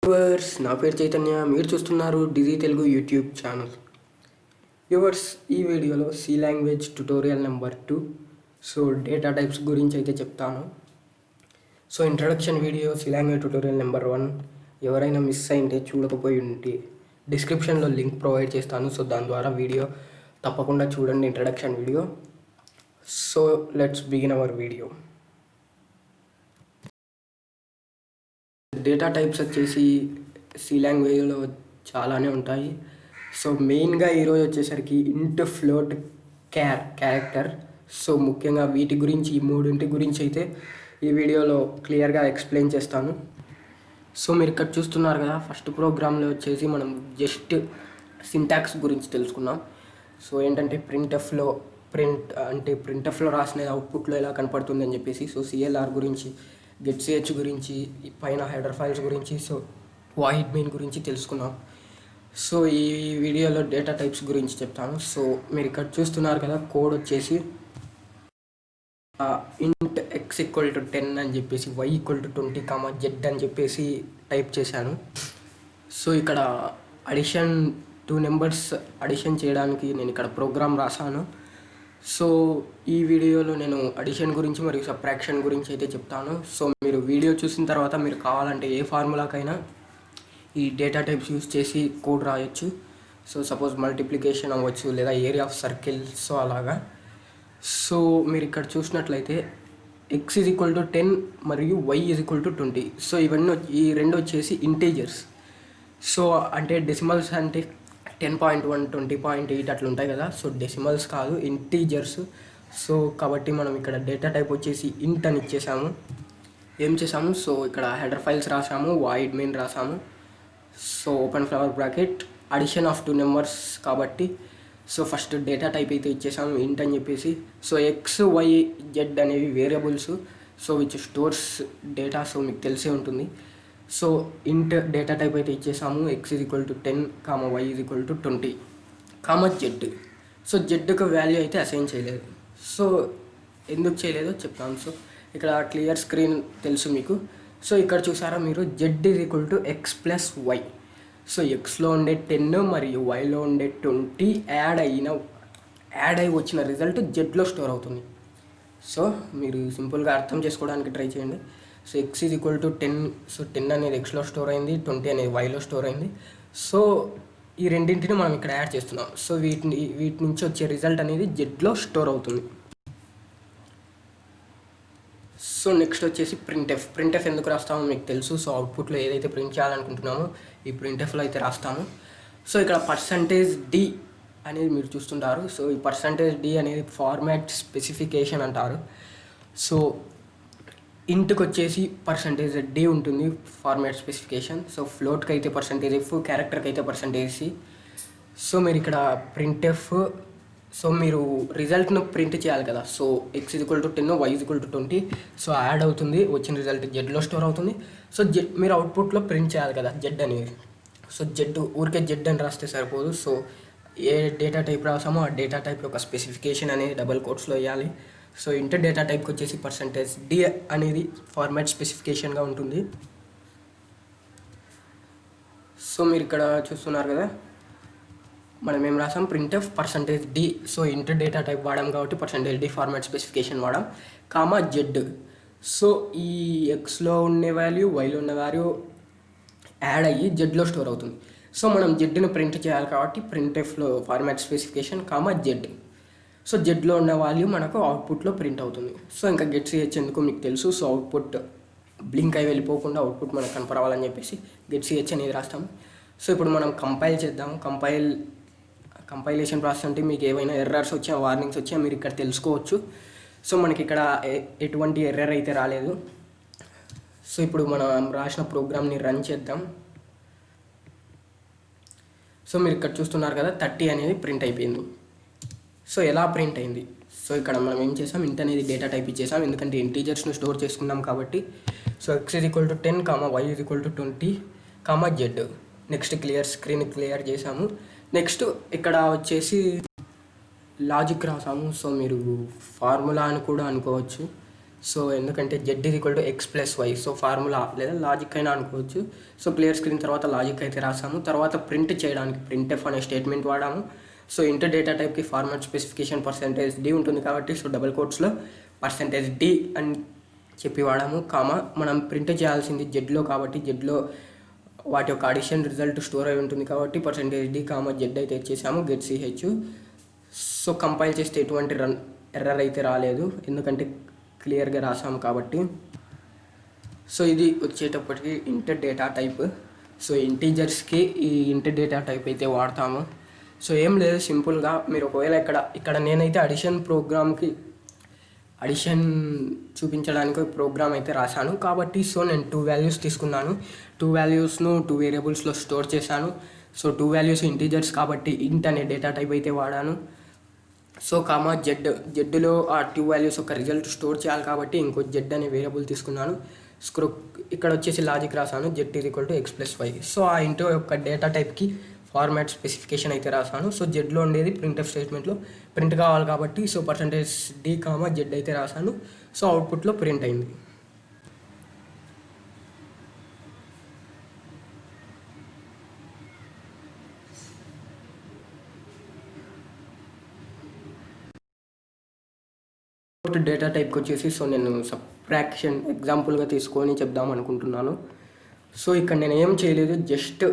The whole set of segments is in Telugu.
వ్యూవర్స్, నా పేరు చైతన్య. మీరు చూస్తున్నారు Digi Telugu YouTube channel. Viewers, ఈ వీడియోలో C language tutorial number 2 data types గురించి అయితే చెప్తాను. Introduction video C language tutorial number 1 ఎవరైనా మిస్ అయింటే చూడకపోయి ఉంటే డిస్క్రిప్షన్లో లింక్ ప్రొవైడ్ చేస్తాను. దాని ద్వారా వీడియో తప్పకుండా చూడండి, introduction video. Let's begin our video. Data types వచ్చేసి సి లాంగ్వేజ్లో చాలానే ఉంటాయి. మెయిన్గా ఈరోజు వచ్చేసరికి ఇంట్, ఫ్లోట్, క్యారెక్టర్. ముఖ్యంగా వీటి గురించి, ఈ మూడింటి గురించి అయితే ఈ వీడియోలో క్లియర్గా ఎక్స్ప్లెయిన్ చేస్తాను. మీరు ఇక్కడ చూస్తున్నారు కదా, ఫస్ట్ ప్రోగ్రాంలో వచ్చేసి మనం జస్ట్ సింటాక్స్ గురించి తెలుసుకున్నాం. ఏంటంటే ప్రింట్ఎఫ్లో రాసిన అవుట్పుట్లో ఎలా కనపడుతుంది అని చెప్పేసి. సిఎల్ఆర్ గురించి, గెట్ గురించి, పైన హెడర్ ఫైల్స్ గురించి, వాయిడ్ మెయిన్ గురించి తెలుసుకున్నాం. ఈ వీడియోలో డేటా టైప్స్ గురించి చెప్తాను. మీరు ఇక్కడ చూస్తున్నారు కదా, కోడ్ వచ్చేసి ఇంట్ x = 10 అని చెప్పేసి, y = 20, z అని చెప్పేసి టైప్ చేశాను. ఇక్కడ అడిషన్ 2 నెంబర్స్ అడిషన్ చేయడానికి నేను ఇక్కడ ప్రోగ్రామ్ రాశాను. ఈ వీడియోలో నేను అడిషన్ గురించి మరియు సబ్ట్రాక్షన్ గురించి అయితే చెప్తాను. మీరు వీడియో చూసిన తర్వాత మీరు కావాలంటే ఏ ఫార్ములాకైనా ఈ డేటా టైప్స్ యూజ్ చేసి కోడ్ రాయొచ్చు. సపోజ్ మల్టిప్లికేషన్ అవ్వచ్చు, లేదా ఏరియా ఆఫ్ సర్కిల్, అలాగా. మీరు ఇక్కడ చూసినట్లయితే x = 10 మరియు y = 20. ఇవన్నీ ఈ రెండు వచ్చేసి ఇంటీజర్స్. అంటే డెసిమల్స్ అంటే 10.1, 20.8 అట్లా ఉంటాయి కదా. డెసిమల్స్ కాదు, ఇంటీజర్స్. కాబట్టి మనం ఇక్కడ డేటా టైప్ వచ్చేసి ఇంట్ అని ఇచ్చేసాము. ఏం చేసాము, ఇక్కడ హెడర్ ఫైల్స్ రాసాము, వాయిడ్ మెయిన్ రాసాము. Open flower bracket, addition of 2 numbers కాబట్టి ఫస్ట్ డేటా టైప్ అయితే ఇచ్చేసాము ఇంట్ అని చెప్పేసి. x, y, z అనేవి వేరియబుల్స్, విచ్ స్టోర్స్ డేటా. మీకు తెలిసే ఉంటుంది. ఇంట్ డేటా టైప్ అయితే ఇచ్చేసాము. x = 10, y = 20, z. జెడ్కి వాల్యూ అయితే అసైన్ చేయలేదు. ఎందుకు చేయలేదో చెప్తాను. ఇక్కడ క్లియర్ స్క్రీన్ తెలుసు మీకు. ఇక్కడ చూసారా మీరు, z = x + y. ఎక్స్లో ఉండే 10 మరియు వైలో ఉండే 20 యాడ్ అయి వచ్చిన రిజల్ట్ జెడ్లో స్టోర్ అవుతుంది. మీరు సింపుల్గా అర్థం చేసుకోవడానికి ట్రై చేయండి. x = 10. 10 అనేది ఎక్స్లో స్టోర్ అయింది, 20 అనేది వైలో స్టోర్ అయింది. ఈ రెండింటిని మనం ఇక్కడ యాడ్ చేస్తున్నాం. వీటి నుంచి వచ్చే రిజల్ట్ అనేది జెడ్లో స్టోర్ అవుతుంది. నెక్స్ట్ వచ్చేసి ప్రింట్ఎఫ్ ఎందుకు రాస్తామో మీకు తెలుసు. అవుట్పుట్లో ఏదైతే ప్రింట్ చేయాలనుకుంటున్నామో ఈ ప్రింట్ఎఫ్లో అయితే రాస్తాము. ఇక్కడ %d అనేది మీరు చూస్తుంటారు. ఈ %d అనేది ఫార్మాట్ స్పెసిఫికేషన్ అంటారు. ఇంట్కి వచ్చేసి %d ఉంటుంది, ఫార్మాట్ స్పెసిఫికేషన్. ఫ్లోట్కి అయితే %f, క్యారెక్టర్కి అయితే %c. మీరు ఇక్కడ ప్రింట్ఎఫ్, మీరు రిజల్ట్ను ప్రింట్ చేయాలి కదా. x = 10, y = 20. యాడ్ అవుతుంది, వచ్చిన రిజల్ట్ జెడ్లో స్టోర్ అవుతుంది. మీరు అవుట్పుట్లో ప్రింట్ చేయాలి కదా జెడ్ అనేది. జెడ్ ఊరికే జెడ్ అని రాస్తే సరిపోదు. ఏ డేటా టైప్ రాసామో ఆ డేటా టైప్ యొక్క స్పెసిఫికేషన్ అనేది డబల్ కోట్స్లో వేయాలి. ఇంటర్ డేటా టైప్కి వచ్చేసి %d అనేది ఫార్మాట్ స్పెసిఫికేషన్గా ఉంటుంది. మీరు ఇక్కడ చూస్తున్నారు కదా, మనం ఏం రాసాం, printf %d. Integer data type వాడాం కాబట్టి %d ఫార్మాట్ స్పెసిఫికేషన్ వాడాం, z. ఈ ఎక్స్లో ఉండే వాల్యూ, వైలో ఉన్న వాల్యూ యాడ్ అయ్యి జెడ్లో స్టోర్ అవుతుంది. మనం జెడ్ని ప్రింట్ చేయాలి కాబట్టి ప్రింట్ఎఫ్లో ఫార్మాట్ స్పెసిఫికేషన్, z. జెడ్లో ఉన్న వాల్యూ మనకు అవుట్పుట్లో ప్రింట్ అవుతుంది. ఇంకా గెట్ ఎందుకు మీకు తెలుసు. అవుట్పుట్ బ్లింక్ అయి వెళ్ళిపోకుండా అవుట్పుట్ మనకు కనపరావాలని చెప్పేసి గెట్ అనేది రాస్తాము. ఇప్పుడు మనం కంపైల్ చేద్దాం. కంపైలేషన్ ప్రాసెస్ అంటే మీకు ఏవైనా ఎర్రర్స్ వచ్చా, వార్నింగ్స్ వచ్చా మీరు ఇక్కడ తెలుసుకోవచ్చు. మనకి ఇక్కడ ఎటువంటి ఎర్రర్ అయితే రాలేదు. ఇప్పుడు మనం రాసిన ప్రోగ్రామ్ని రన్ చేద్దాం. మీరు ఇక్కడ చూస్తున్నారు కదా, 30 అనేది ప్రింట్ అయిపోయింది. ఎలా ప్రింట్ అయింది? ఇక్కడ మనం ఏం చేసాం, ఇంట్ అనేది డేటా టైప్ ఇచ్చేసాం, ఎందుకంటే ఇంటీజర్స్ను స్టోర్ చేసుకున్నాం కాబట్టి. x = 10, y = 20, z. Next screen clear చేసాము. నెక్స్ట్ ఇక్కడ వచ్చేసి లాజిక్ రాసాము. మీరు ఫార్ములా అని కూడా అనుకోవచ్చు. సో ఎందుకంటే z is equal to X plus why. So formula లేదా లాజిక్ అయినా అనుకోవచ్చు. సో క్లియర్ స్క్రీన్ తర్వాత లాజిక్ అయితే రాసాము. తర్వాత ప్రింట్ చేయడానికి ప్రింట్ఎఫ్ అనే స్టేట్మెంట్ వాడాము. సో ఇంటర్ డేటా టైప్కి ఫార్మాట్ స్పెసిఫికేషన్ %d ఉంటుంది కాబట్టి సో డబల్ కోట్స్లో %d అని చెప్పి వాడాము. మనం ప్రింట్ చేయాల్సింది జెడ్లో కాబట్టి జెడ్లో వాటి యొక్క అడిషన్ రిజల్ట్ స్టోర్ అయి ఉంటుంది కాబట్టి %d, z అయితే ఇచ్చేసాము గెట్ ch. సో కంపైల్ చేస్తే ఎటువంటి ఎర్రర్ అయితే రాలేదు ఎందుకంటే క్లియర్గా రాసాము కాబట్టి. సో ఇది వచ్చేటప్పటికి ఇంటర్ డేటా టైప్. సో ఇంటీజర్స్కి ఈ ఇంటర్ డేటా టైప్ అయితే వాడతాము. సో ఏం లేదు, సింపుల్గా మీరు ఒకవేళ ఇక్కడ నేనైతే అడిషన్ చూపించడానికి ప్రోగ్రామ్ అయితే రాశాను కాబట్టి సో నేను 2 వాల్యూస్ తీసుకున్నాను. 2 వాల్యూస్ను 2 వేరియబుల్స్లో స్టోర్ చేశాను. సో 2 వాల్యూస్ ఇంటీజర్స్ కాబట్టి ఇంట్ అనే డేటా టైప్ అయితే వాడాను. సో జెడ్లో ఆ 2 వాల్యూస్ ఒక రిజల్ట్ స్టోర్ చేయాలి కాబట్టి ఇంకో జెడ్ అనే వేరియబుల్ తీసుకున్నాను. ఇక్కడ వచ్చేసి లాజిక్ రాసాను Z is equal to X plus why. So ఆ ఇంటూ యొక్క డేటా టైప్కి ఫార్మాట్ స్పెసిఫికేషన్ అయితే రాసాను. సో జెడ్లో ఉండేది ప్రింట్ఎఫ్ స్టేట్మెంట్లో ప్రింట్ కావాలి కాబట్టి సో %d, z అయితే రాసాను. సో అవుట్పుట్లో ప్రింట్ అయింది. డేటా టైప్కి వచ్చేసి సో నేను సబ్ట్రాక్షన్ ఎగ్జాంపుల్గా తీసుకొని చెప్దాం అనుకుంటున్నాను. సో ఇక్కడ నేను ఏం చేయలేదు, జస్ట్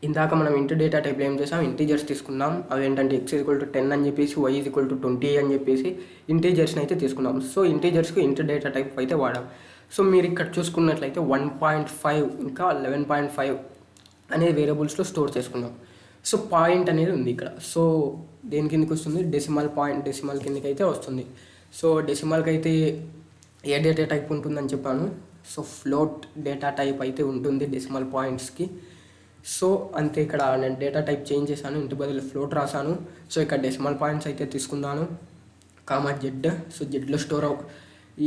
ఇందాక మనం ఇంటర్ డేటా టైప్లో ఏం చేసాం, ఇంటీజర్స్ తీసుకున్నాం. అవి ఏంటంటే x ఈజ్ ఈక్వల్ టు 10 అని చెప్పేసి y ఈజ్ ఈక్వల్ టు 20 అని చెప్పేసి ఇంటీజర్స్ని అయితే తీసుకున్నాం. సో ఇంటీజర్స్కి ఇంటర్ డేటా టైప్ అయితే వాడాం. సో మీరు ఇక్కడ చూసుకున్నట్లయితే 1.5 ఇంకా 11.5 అనే వేరియబుల్స్లో స్టోర్ చేసుకున్నాం. సో పాయింట్ అనేది ఉంది ఇక్కడ. సో దేని కిందకి వస్తుంది, డెసిమల్ కిందకి అయితే వస్తుంది. సో డెసిమల్కి అయితే ఏ డేటా టైప్ ఉంటుందని చెప్పాను. సో ఫ్లోట్ డేటా టైప్ అయితే ఉంటుంది డెసిమల్ పాయింట్స్కి. సో అంతే, ఇక్కడ నేను డేటా టైప్ చేంజ్ చేశాను, ఇంటి బదులు ఫ్లోట్ రాశాను. సో ఇక్కడ డెసిమల్ పాయింట్స్ అయితే తీసుకున్నాను జెడ్. సో జెడ్లో స్టోర్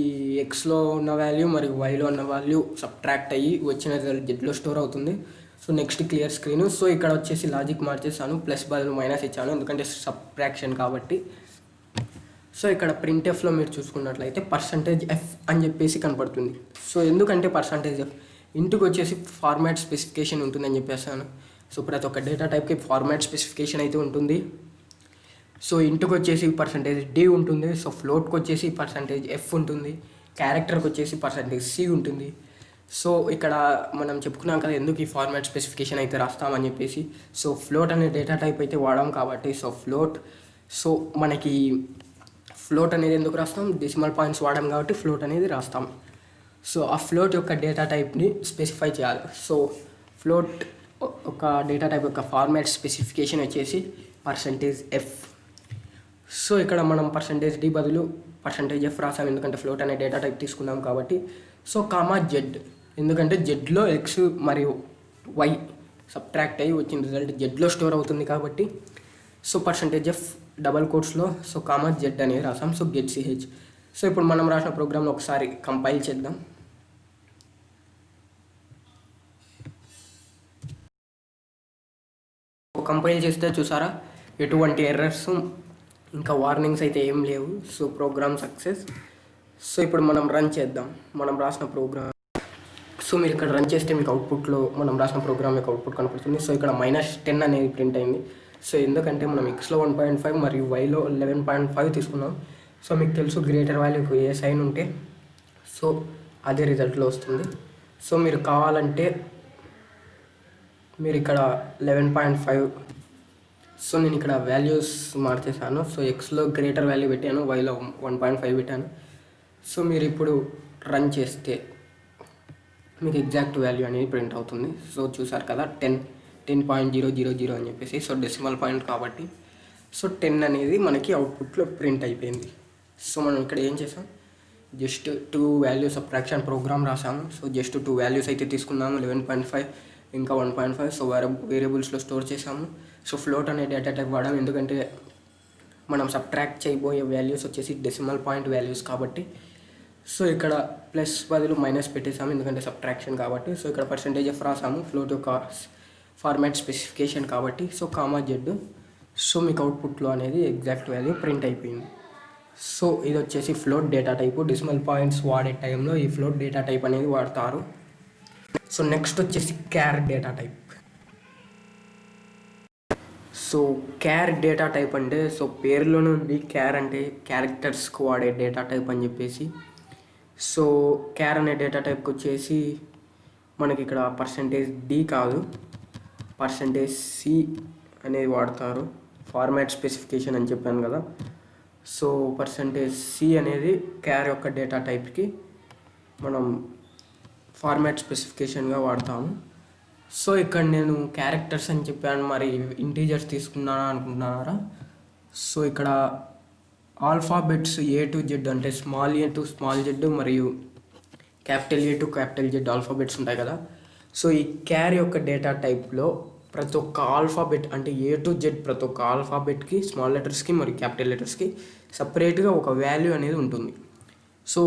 ఈ ఎక్స్లో ఉన్న వాల్యూ మరియు వైలో ఉన్న వాల్యూ సబ్ట్రాక్ట్ అయ్యి వచ్చిన రిజల్ట్ జెడ్లో స్టోర్ అవుతుంది. So next clear screen. So ఇక్కడ వచ్చేసి లాజిక్ మార్చేసాను, ప్లస్ బదులు మైనస్ ఇచ్చాను ఎందుకంటే సబ్ట్రాక్షన్ కాబట్టి. సో ఇక్కడ ప్రింట్ఎఫ్లో మీరు చూసుకున్నట్లయితే %f అని చెప్పేసి కనపడుతుంది. సో ఎందుకంటే %f ఇంటికి వచ్చేసి ఫార్మాట్ స్పెసిఫికేషన్ ఉంటుందని చెప్పేసాను. సో ప్రతి ఒక్క డేటా టైప్కి ఫార్మాట్ స్పెసిఫికేషన్ అయితే ఉంటుంది. సో ఇంటికి వచ్చేసి %d ఉంటుంది. సో ఫ్లోట్కి వచ్చేసి %f ఉంటుంది. క్యారెక్టర్కి వచ్చేసి %c ఉంటుంది. సో ఇక్కడ మనం చెప్పుకున్నాం కదా ఎందుకు ఈ ఫార్మాట్ స్పెసిఫికేషన్ అయితే రాస్తామని చెప్పేసి. సో ఫ్లోట్ అనే డేటా టైప్ అయితే వాడాం కాబట్టి సో మనకి ఫ్లోట్ అనేది ఎందుకు రాస్తాం, డెసిమల్ పాయింట్స్ వాడాం కాబట్టి ఫ్లోట్ అనేది రాస్తాం. సో ఆ ఫ్లోట్ యొక్క డేటా టైప్ని స్పెసిఫై చేయాలి. సో ఫ్లోట్ ఒక డేటా టైప్ యొక్క ఫార్మాట్ స్పెసిఫికేషన్ వచ్చేసి %f. సో ఇక్కడ మనం %d బదులు %f రాసాం ఎందుకంటే ఫ్లోట్ అనే డేటా టైప్ తీసుకున్నాం కాబట్టి. సో z ఎందుకంటే జెడ్లో ఎక్స్ మరియు వై సబ్ట్రాక్ట్ అయ్యి వచ్చిన రిజల్ట్ జెడ్లో స్టోర్ అవుతుంది కాబట్టి. సో %f డబల్ కోట్స్లో సో z అనేది రాసాం. So get ch. సో ఇప్పుడు మనం రాసిన ప్రోగ్రామ్ని ఒకసారి కంపైల్ చేద్దాం. కంపైల్ చేస్తే చూసారా ఎటువంటి ఎర్రర్స్ ఇంకా వార్నింగ్స్ అయితే ఏం లేవు. So programme success. సో ఇప్పుడు మనం రన్ చేద్దాం మనం రాసిన ప్రోగ్రామ్. సో మీరు ఇక్కడ రన్ చేస్తే మీకు అవుట్పుట్లో మనం రాసిన ప్రోగ్రామ్ యొక్క అవుట్పుట్ కనపడుతుంది. సో ఇక్కడ -10 అనేది ప్రింట్ అయింది. సో ఎందుకంటే మనం ఎక్స్లో 1.5 మరియు వైలో 11.5 తీసుకున్నాం. సో మీకు తెలుసు గ్రేటర్ వాల్యూకి ఏ సైన్ ఉంటే సో అదే రిజల్ట్లో వస్తుంది. సో మీరు కావాలంటే మీరు ఇక్కడ 11.5. సో నేను ఇక్కడ వాల్యూస్ మార్చేసాను. సో ఎక్స్లో గ్రేటర్ వాల్యూ పెట్టాను, వైలో 1.5 పెట్టాను. సో మీరు ఇప్పుడు రన్ చేస్తే మీకు ఎగ్జాక్ట్ వాల్యూ అనేది ప్రింట్ అవుతుంది. సో చూసారు కదా 10.000 అని చెప్పేసి. సో డెసిమల్ పాయింట్ కాబట్టి సో 10 అనేది మనకి అవుట్పుట్లో ప్రింట్ అయిపోయింది. సో మనం ఇక్కడ ఏం చేసాం, జస్ట్ 2 వాల్యూస్ సబ్ట్రాక్షన్ ప్రోగ్రామ్ రాసాము. సో జస్ట్ 2 వాల్యూస్ అయితే తీసుకున్నాము, 11.5 ఇంకా 1.5. సో వేరియబుల్స్లో స్టోర్ చేసాము. సో ఫ్లోట్ అనే డేటా టైప్ వాడాము ఎందుకంటే మనం సబ్ట్రాక్ట్ చేయబోయే వాల్యూస్ వచ్చేసి డెసిమల్ పాయింట్ వాల్యూస్ కాబట్టి. సో ఇక్కడ ప్లస్ బదులు మైనస్ పెట్టేసాము ఎందుకంటే సబ్ట్రాక్షన్ కాబట్టి. సో ఇక్కడ %f రాసాము, ఫ్లోట్ యొక్క ఫార్మాట్ స్పెసిఫికేషన్ కాబట్టి. So z. సో మీకు అవుట్పుట్లో అనేది ఎగ్జాక్ట్ వాల్యూ ప్రింట్ అయిపోయింది. సో ఇది వచ్చేసి float data type. Decimal points వాడే టైంలో ఈ ఫ్లోట్ డేటా టైప్ అనేది వాడతారు. సో నెక్స్ట్ వచ్చేసి క్యార్ data type. So క్యార్ data type అంటే సో పేరులోనే ఉంది, క్యార్ అంటే క్యారెక్టర్స్కి వాడే డేటా టైప్ అని చెప్పేసి. సో క్యార్ అనే డేటా టైప్కి వచ్చేసి మనకి ఇక్కడ %d కాదు %c అనేది వాడతారు. ఫార్మాట్ స్పెసిఫికేషన్ అని చెప్పాను కదా. సో %c అనేది క్యార్ యొక్క డేటా టైప్కి మనం ఫార్మాట్ స్పెసిఫికేషన్గా వాడతాము. సో ఇక్కడ నేను క్యారెక్టర్స్ అని చెప్పాను, మరి ఇంటీజర్స్ తీసుకున్నానా అనుకుంటున్నారా? సో ఇక్కడ ఆల్ఫాబెట్స్ A to Z అంటే small a to small z మరియు capital A to capital Z alphabets ఉంటాయి కదా. సో ఈ క్యార్ యొక్క డేటా టైప్లో ప్రతి ఒక్క ఆల్ఫాబెట్ అంటే A to Z ప్రతి ఒక్క ఆల్ఫాబెట్కి స్మాల్ లెటర్స్కి మరియు క్యాపిటల్ లెటర్స్కి సపరేట్గా ఒక వాల్యూ అనేది ఉంటుంది. సో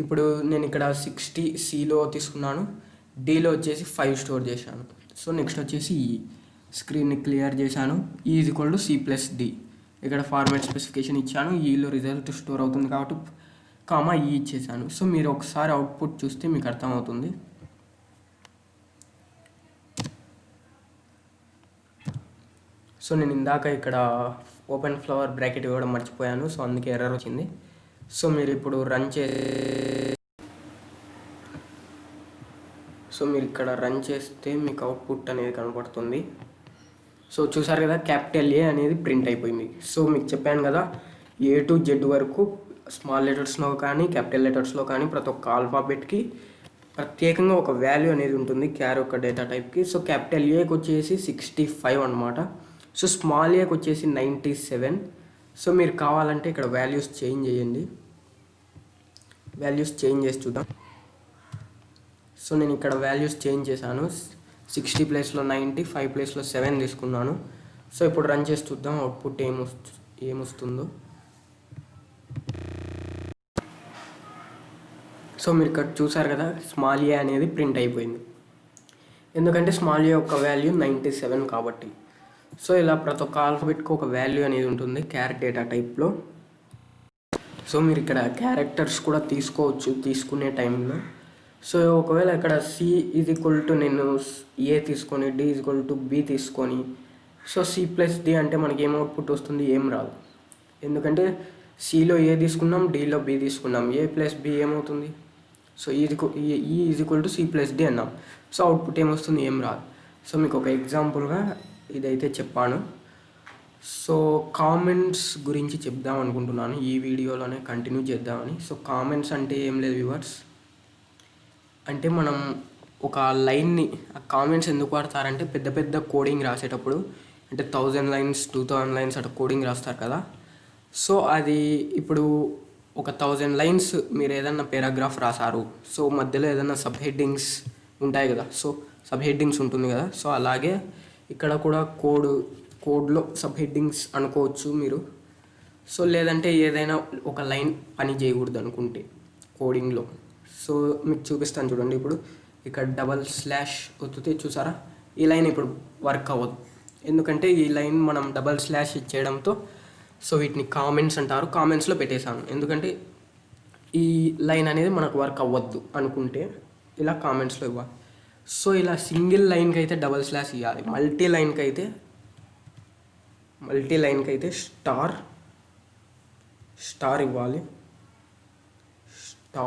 ఇప్పుడు నేను ఇక్కడ 60 Cలో తీసుకున్నాను, Dలో వచ్చేసి 5 స్టోర్ చేశాను. సో నెక్స్ట్ వచ్చేసి స్క్రీన్ని క్లియర్ చేశాను. C+D ఇక్కడ ఫార్మాట్ స్పెసిఫికేషన్ ఇచ్చాను. ఈలో రిజల్ట్ స్టోర్ అవుతుంది కాబట్టి కామా ఇచ్చేసాను. సో మీరు ఒకసారి అవుట్పుట్ చూస్తే మీకు అర్థమవుతుంది. సో నేను ఇందాక ఇక్కడ ఓపెన్ ఫ్లవర్ బ్రాకెట్ ఇవ్వడం మర్చిపోయాను, సో అందుకే ఎర్రర్ వచ్చింది. సో మీరు ఇప్పుడు మీరు ఇక్కడ రన్ చేస్తే మీకు అవుట్పుట్ అనేది కనపడుతుంది. సో చూసారు కదా, క్యాపిటల్ A అనేది ప్రింట్ అయిపోయింది. సో మీకు చెప్పాను కదా, A to Z వరకు స్మాల్ లెటర్స్లో కానీ క్యాపిటల్ లెటర్స్లో కానీ ప్రతి ఒక్క ఆల్ఫాబెట్కి ప్రత్యేకంగా ఒక వాల్యూ అనేది ఉంటుంది క్యార్ యొక్క డేటా టైప్కి. సో క్యాపిటల్ Aకి వచ్చేసి 65 అనమాట. సో స్మాల్ Aకి వచ్చేసి 97. సో మీరు కావాలంటే ఇక్కడ వాల్యూస్ చేంజ్ చేయండి. వాల్యూస్ చేంజ్ చేసి చూద్దాం. సో నేను ఇక్కడ వాల్యూస్ చేంజ్ చేశాను. 60 ప్లేస్లో 90, 5 ప్లేస్లో 7 తీసుకున్నాను. సో ఇప్పుడు రన్ చేసి చూద్దాం అవుట్పుట్ ఏమొస్తుందో. సో మీరు ఇక్కడ చూసారు కదా, స్మాల్ A అనేది ప్రింట్ అయిపోయింది, ఎందుకంటే స్మాల్ A యొక్క వాల్యూ 97 కాబట్టి. సో ఇలా ప్రతి ఒక్క ఆల్ఫాబెట్కి ఒక వాల్యూ అనేది ఉంటుంది క్యార్ డేటా టైప్లో. సో మీరు ఇక్కడ క్యారెక్టర్స్ కూడా తీసుకోవచ్చు తీసుకునే టైంలో. సో ఒకవేళ ఇక్కడ C = నేను A తీసుకొని D = B తీసుకొని సో C+D అంటే మనకి ఏం అవుట్పుట్ వస్తుంది? ఏం రాదు, ఎందుకంటే Cలో A తీసుకున్నాం, Dలో B తీసుకున్నాం, A + B ఏమవుతుంది? సో E = C+D అన్నాం. సో అవుట్పుట్ ఏమొస్తుంది? ఏం రాదు. సో మీకు ఒక ఎగ్జాంపుల్గా ఇదైతే చెప్పాను. సో కామెంట్స్ గురించి చెప్దాం అనుకుంటున్నాను, ఈ వీడియోలోనే కంటిన్యూ చేద్దామని. సో కామెంట్స్ అంటే ఏం లేదు వ్యూవర్స్, అంటే మనం ఒక లైన్ని కామెంట్స్ ఎందుకు వాడతారంటే పెద్ద పెద్ద కోడింగ్ రాసేటప్పుడు, అంటే 1000 లైన్స్ 2000 లైన్స్ అట్లా కోడింగ్ రాస్తారు కదా. సో అది ఇప్పుడు ఒక 1000 లైన్స్ మీరు ఏదన్నా పారాగ్రాఫ్ రాశారు, సో మధ్యలో ఏదైనా సబ్ హెడ్డింగ్స్ ఉంటాయి కదా, సో సబ్ హెడ్డింగ్స్ ఉంటుంది కదా. సో అలాగే ఇక్కడ కూడా కోడ్లో సబ్ హెడ్డింగ్స్ అనుకోవచ్చు మీరు. సో లేదంటే ఏదైనా ఒక లైన్ పని చేయకూడదు అనుకుంటే కోడింగ్లో, సో మీకు చూపిస్తాను చూడండి. ఇప్పుడు ఇక్కడ // ఒత్తితే చూసారా, ఈ లైన్ ఇప్పుడు వర్క్ అవ్వదు, ఎందుకంటే ఈ లైన్ మనం // ఇచ్చేయడంతో సో వీటిని కామెంట్స్ అంటారు. కామెంట్స్లో పెట్టేశాను, ఎందుకంటే ఈ లైన్ అనేది మనకు వర్క్ అవ్వద్దు అనుకుంటే ఇలా కామెంట్స్లో ఇవ్వాలి. సో ఇలా సింగిల్ లైన్కి అయితే // ఇవ్వాలి, మల్టీ లైన్కి అయితే స్టార్ ఇవ్వాలి, //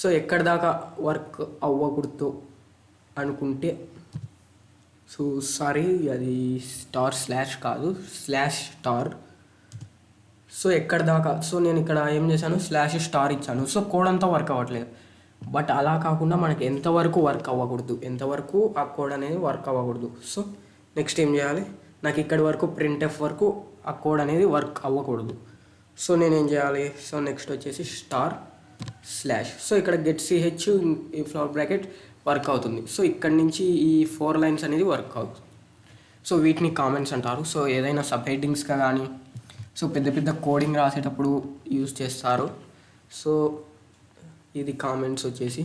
సో ఎక్కడి దాకా వర్క్ అవ్వకూడదు అనుకుంటే, సో సారీ అది // కాదు /. సో ఎక్కడి దాకా, సో నేను ఇక్కడ ఏం చేశాను /* ఇచ్చాను. సో కోడ్ అంతా వర్క్ అవ్వట్లేదు, బట్ అలా కాకుండా మనకి ఎంతవరకు వర్క్ అవ్వకూడదు, ఎంతవరకు ఆ కోడ్ అనేది వర్క్ అవ్వకూడదు. సో నెక్స్ట్ ఏం చేయాలి, నాకు ఇక్కడి వరకు printf వరకు ఆ కోడ్ అనేది వర్క్ అవ్వకూడదు. సో నేనేం చేయాలి, సో నెక్స్ట్ వచ్చేసి // సో ఇక్కడ getch ఈ ఫ్లవర్ బ్రాకెట్ వర్క్ అవుతుంది. సో ఇక్కడ నుంచి ఈ 4 లైన్స్ అనేది వర్క్ అవుతుంది. సో వీటిని కామెంట్స్ అంటారు. సో ఏదైనా సబ్ హెడ్డింగ్స్గా కానీ సో పెద్ద పెద్ద కోడింగ్ రాసేటప్పుడు యూజ్ చేస్తారు. సో ఇది కామెంట్స్ వచ్చేసి.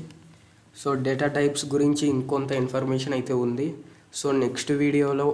సో డేటా టైప్స్ గురించి ఇంకొంత ఇన్ఫర్మేషన్ అయితే ఉంది. సో నెక్స్ట్ వీడియోలో